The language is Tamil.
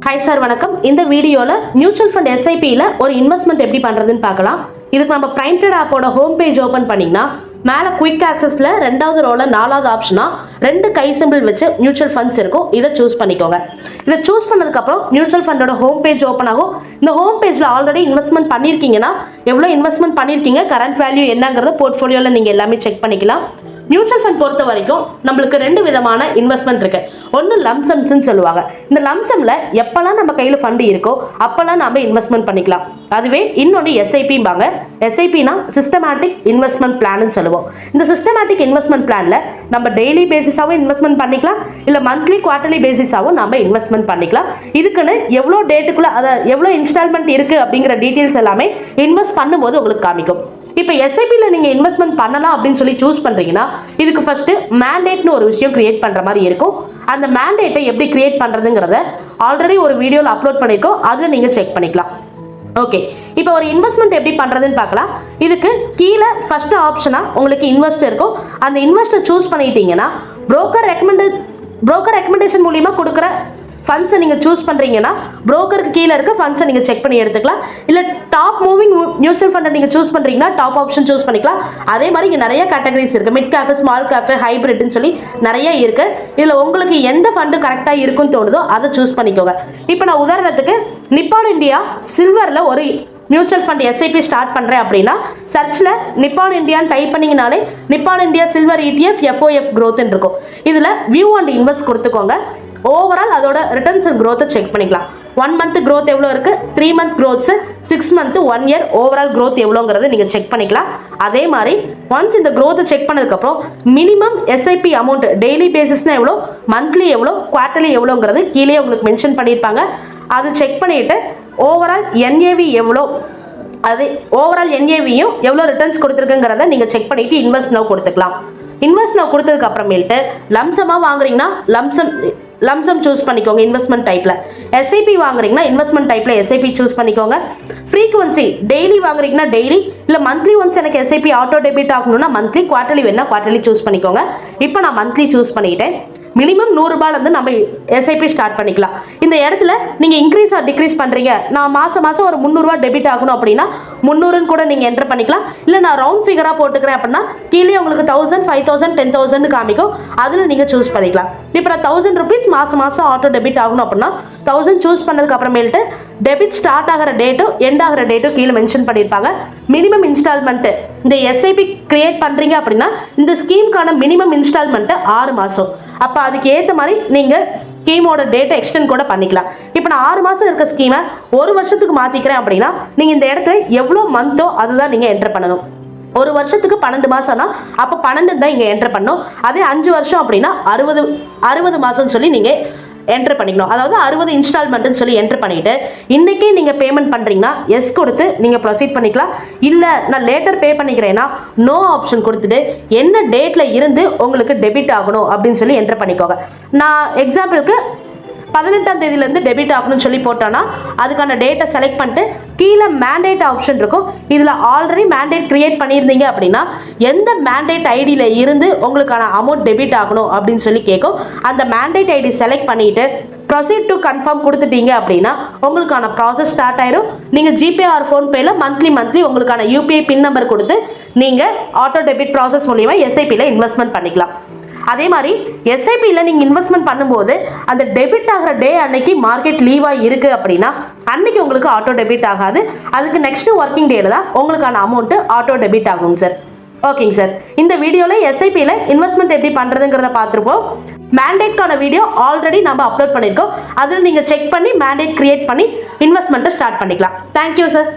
ஹாய் சார், வணக்கம். இந்த வீடியோவில் மியூச்சுவல் ஃபண்ட் எஸ்ஐபியில் ஒரு இன்வெஸ்ட்மெண்ட் எப்படி பண்ணுறதுன்னு பார்க்கலாம். இதுக்கு நம்ம பிரைம் ட்ரேட் ஆப்போட ஹோம் பேஜ் ஓப்பன் பண்ணிங்கன்னா மேலே குயிக் ஆக்சஸில் 2வது ரோவில் 4வது ஆப்ஷனாக 2 கை சிம்பிள் வச்சு மியூச்சுவல் ஃபண்ட்ஸ் இருக்கும். இதை சூஸ் பண்ணிக்கோங்க. இதை சூஸ் பண்ணதுக்கப்புறம் மியூச்சுவல் ஃபண்டோட ஹோம் பேஜ் ஓப்பன் ஆகும். இந்த ஹோம் பேஜில் ஆல்ரெடி இன்வெஸ்ட்மெண்ட் பண்ணியிருக்கீங்கன்னா எவ்வளோ இன்வெஸ்ட்மெண்ட் பண்ணியிருக்கீங்க, கரண்ட் வேல்யூ என்னங்கிறத போர்ட்ஃபோலியோவில் நீங்கள் எல்லாமே செக் பண்ணிக்கலாம். மியூச்சுவல் ஃபண்ட் பொறுத்த வரைக்கும் நம்மளுக்கு 2 விதமான இன்வெஸ்ட்மெண்ட் இருக்கு. ஒன்று லம்சம்ஸ்ன்னு சொல்லுவாங்க. இந்த லம்சம்ல எப்பெல்லாம் நம்ம கையில் ஃபண்ட் இருக்கோ அப்பெல்லாம் நம்ம இன்வெஸ்ட்மெண்ட் பண்ணிக்கலாம். அதுவே இன்னொன்று எஸ்ஐபிம்பாங்க. எஸ்ஐபினா சிஸ்டமேட்டிக் இன்வெஸ்ட்மெண்ட் பிளான்னு சொல்லுவோம். இந்த சிஸ்டமேட்டிக் இன்வெஸ்ட்மெண்ட் பிளான்ல நம்ம டெய்லி பேசிஸாகவும் இன்வெஸ்ட்மெண்ட் பண்ணிக்கலாம், இல்லை மந்த்லி குவார்டர்லி பேசிஸாகவும் நம்ம இன்வெஸ்ட்மெண்ட் பண்ணிக்கலாம். இதுக்குன்னு எவ்வளோ டேட்டுக்குள்ள எவ்வளோ இன்ஸ்டால்மெண்ட் இருக்கு அப்படிங்கிற டீட்டெயில்ஸ் எல்லாமே இன்வெஸ்ட் பண்ணும்போது உங்களுக்கு காமிக்கும். இப்போ எஸ்ஐபியில் நீங்கள் இன்வெஸ்ட்மெண்ட் பண்ணலாம் அப்படின்னு சொல்லி சூஸ் பண்ணுறீங்கன்னா இதுக்கு ஃபர்ஸ்ட் மேண்டேட்னு ஒரு விஷயம் கிரியேட் பண்ணுற மாதிரி இருக்கும். அந்த மேண்டேட்டை எப்படி கிரியேட் பண்ணுறதுங்கிறத ஆல்ரெடி ஒரு வீடியோவில் அப்லோட் பண்ணியிருக்கோம், அதில் நீங்கள் செக் பண்ணிக்கலாம். ஓகே, இப்போ ஒரு இன்வெஸ்ட்மெண்ட் எப்படி பண்ணுறதுன்னு பார்க்கலாம். இதுக்கு கீழே ஃபர்ஸ்ட் ஆப்ஷனாக உங்களுக்கு இன்வெஸ்ட் இருக்கும். அந்த இன்வெஸ்ட்டை சூஸ் பண்ணிட்டீங்கன்னா புரோக்கர் ரெக்கமெண்டேஷன் மூலிமா கொடுக்குற ஃபண்ட்ஸை நீங்கள் சூஸ் பண்ணுறீங்கன்னா புரோக்கருக்கு கீழே இருக்க ஃபண்ட்ஸை நீங்கள் செக் பண்ணி எடுத்துக்கலாம். இல்லை டாப் மூவிங் மியூச்சுவல் ஃபண்டை நீங்கள் சூஸ் பண்ணுறீங்கன்னா டாப் ஆப்ஷன் சூஸ் பண்ணிக்கலாம். அதே மாதிரி இங்கே நிறைய கேட்டகரிஸ் இருக்குது. மிட் கேஃபே, ஸ்மால் கேஃபே, ஹைப்ரிட்னு சொல்லி நிறைய இருக்குது. இதில் உங்களுக்கு எந்த ஃபண்டு கரெக்டாக இருக்குன்னு தோணுதோ அதை சூஸ் பண்ணிக்கோங்க. இப்போ நான் உதாரணத்துக்கு நிப்பான் இந்தியா சில்வரில் ஒரு மியூச்சுவல் ஃபண்ட் எஸ்ஐபி ஸ்டார்ட் பண்ணுறேன் அப்படின்னா சர்ச்சில் நிப்பான் இந்தியான்னு டைப் பண்ணிங்கனாலே Nippon India silver ETF FOF growthன்னு இருக்கும். இதில் வியூ அண்ட் இன்வெஸ்ட் கொடுத்துக்கோங்க. ஓவரால் அதோட ரிட்டர்ன்ஸ் அண்ட் growth செக் பண்ணிக்கலாம். 1 month growth எவ்வளோ இருக்குது, 3 month growths, 6 month, 1 year overall growth எவ்வளோங்கிறது நீங்கள் செக் பண்ணிக்கலாம். அதே மாதிரி ஒன்ஸ் இந்த growth செக் பண்ணதுக்கப்புறம் மினிமம் எஸ்ஐபி அமௌண்ட் டெய்லி பேசிஸ்னால் எவ்வளோ, மந்த்லி எவ்வளோ, குவார்டர்லி எவ்வளோங்கிறது கீழே உங்களுக்கு மென்ஷன் பண்ணியிருப்பாங்க. அது செக் பண்ணிவிட்டு ஓவரால் NAV எவ்வளோ, அது ஓவரால் NAVயும் எவ்வளோ ரிட்டர்ன்ஸ் கொடுத்துருக்குங்கிறத நீங்கள் செக் பண்ணிவிட்டு இன்வெஸ்ட் நவ் கொடுத்துக்கலாம். இன்வெஸ்ட் நவ் கொடுத்ததுக்கு அப்புறமேல்ட்டு லம்சமாக வாங்குறீங்கன்னா லம்சம் சூஸ் பண்ணிக்கோங்க இன்வெஸ்ட்மெண்ட் டைப்பில். எஸ்ஐபி வாங்குறீங்கன்னா இன்வெஸ்ட்மெண்ட் டைப்பில் எஸ்ஐபி சூஸ் பண்ணிக்கோங்க. ஃப்ரீக்வன்சி டெய்லி வாங்குறீங்கன்னா டெய்லி, இல்லை மந்த்லி ஒன்ஸ் எனக்கு எஸ்ஐபி ஆட்டோ டெபிட் ஆகணும்னா மந்த்லி, குவார்டர்லி வேணா குவார்டர்லி சூஸ் பண்ணிக்கோங்க. இப்போ நான் மந்த்லி சூஸ் பண்ணிக்கிட்டேன். மினிமம் 100 ரூபாயிலேருந்து நம்ம எஸ்ஐபி ஸ்டார்ட் பண்ணிக்கலாம். இந்த இடத்துல நீங்கள் இன்க்ரீஸ் ஆர் டிக்ரீஸ் பண்ணுறீங்க, நான் மாதம் ஒரு 300 ரூபா டெபிட் ஆகணும் அப்படின்னா 300ன்னு கூட நீங்கள் என்டர் பண்ணிக்கலாம். இல்லை நான் ரவுண்ட் ஃபிகராக போட்டுக்கிறேன் அப்படின்னா கீழே உங்களுக்கு 1000, 5000, 10,000 காமிக்கும். அதில் நீங்கள் சூஸ் பண்ணிக்கலாம். இப்போ நான் 1000 rupees மாதம் ஆட்டோ டெபிட் ஆகணும் அப்படின்னா 1000 சூஸ் பண்ணதுக்கு அப்புறமேல்ட்டு டெபிட் ஸ்டார்ட் ஆகிற டேட்டும் எண்ட் ஆகிற டேட்டும் கீழே மென்ஷன் பண்ணியிருப்பாங்க. மினிமம் இன்ஸ்டால்மெண்ட்டு இந்த எஸ்ஐபி கிரியேட் பண்ணுறீங்க அப்படின்னா இந்த ஸ்கீமுக்கான மினிமம் இன்ஸ்டால்மெண்ட்டு 6 மாதம். அப்போ அதுக்கு ஏற்ற மாதிரி நீங்கள் ஸ்கீமோட டேட்டை எக்ஸ்டெண்ட் கூட பண்ணிக்கலாம். இப்போ நான் 6 மாதம் இருக்க ஸ்கீமை 1 வருஷத்துக்கு மாற்றிக்கிறேன் அப்படின்னா நீங்கள் இந்த இடத்துல எவ்வளோ மந்த்தோ அதுதான் நீங்கள் என்டர் பண்ணணும். 1 வருஷத்துக்கு 12 மாதம்னா அப்போ 12 தான் இங்கே என்டர் பண்ணணும். அதே 5 வருஷம் அப்படின்னா 60 மாதம்னு சொல்லி நீங்கள் என்டர் பண்ணிக்கணும். அதாவது 60 இன்ஸ்டால்மெண்ட்னு சொல்லி என்டர் பண்ணிட்டு இன்றைக்கே நீங்கள் பேமெண்ட் பண்ணுறீங்கன்னா எஸ் கொடுத்து நீங்கள் ப்ரொசீட் பண்ணிக்கலாம். இல்லை நான் லேட்டர் பே பண்ணிக்கிறேன்னா நோ ஆப்ஷன் கொடுத்துட்டு என்ன டேட்டில் இருந்து உங்களுக்கு டெபிட் ஆகணும் அப்படின்னு சொல்லி என்டர் பண்ணிக்கோங்க. நான் எக்ஸாம்பிளுக்கு 18ஆம் தேதியிலேருந்து டெபிட் ஆகணும்னு சொல்லி போட்டோன்னா அதுக்கான டேட்டை செலக்ட் பண்ணிட்டு கீழே மேண்டேட் ஆப்ஷன் இருக்கும். இதில் ஆல்ரெடி மேண்டேட் கிரியேட் பண்ணியிருந்தீங்க அப்படின்னா எந்த மேண்டேட் ஐடியில் இருந்து உங்களுக்கான அமௌண்ட் டெபிட் ஆகணும் அப்படின்னு சொல்லி கேட்கும். அந்த மேண்டேட் ஐடி செலக்ட் பண்ணிவிட்டு ப்ரொசீட் டு கன்ஃபார்ம் கொடுத்துட்டீங்க அப்படின்னா உங்களுக்கான ப்ராசஸ் ஸ்டார்ட் ஆயிரும். நீங்கள் ஜிபே ஆர் ஃபோன்பேயில் மந்த்லி உங்களுக்கான UPI பின் நம்பர் கொடுத்து நீங்கள் ஆட்டோ டெபிட் ப்ராசஸ் மூலிமா எஸ்ஐபியில் இன்வெஸ்ட்மெண்ட் பண்ணிக்கலாம். அதே மாதிரி எஸ்ஐபியில் நீங்கள் இன்வெஸ்ட்மெண்ட் பண்ணும்போது அந்த டெபிட் ஆகிற டே அன்னைக்கு மார்க்கெட் லீவாக இருக்குது அப்படின்னா அன்னைக்கு உங்களுக்கு ஆட்டோ டெபிட் ஆகாது. அதுக்கு நெக்ஸ்ட் ஒர்க்கிங் டேல தான் உங்களுக்கான அமௌண்ட்டு ஆட்டோ டெபிட் ஆகும் சார். ஓகேங்க சார், இந்த வீடியோவில் எஸ்ஐபியில் இன்வெஸ்ட்மெண்ட் எப்படி பண்ணுறதுங்கிறத பார்த்துருப்போம். மேண்டேட்கான வீடியோ ஆல்ரெடி நம்ம அப்லோட் பண்ணியிருக்கோம். அதில் நீங்கள் செக் பண்ணி மேண்டேட் கிரியேட் பண்ணி இன்வெஸ்ட்மெண்ட்டை ஸ்டார்ட் பண்ணிக்கலாம். Thank you sir.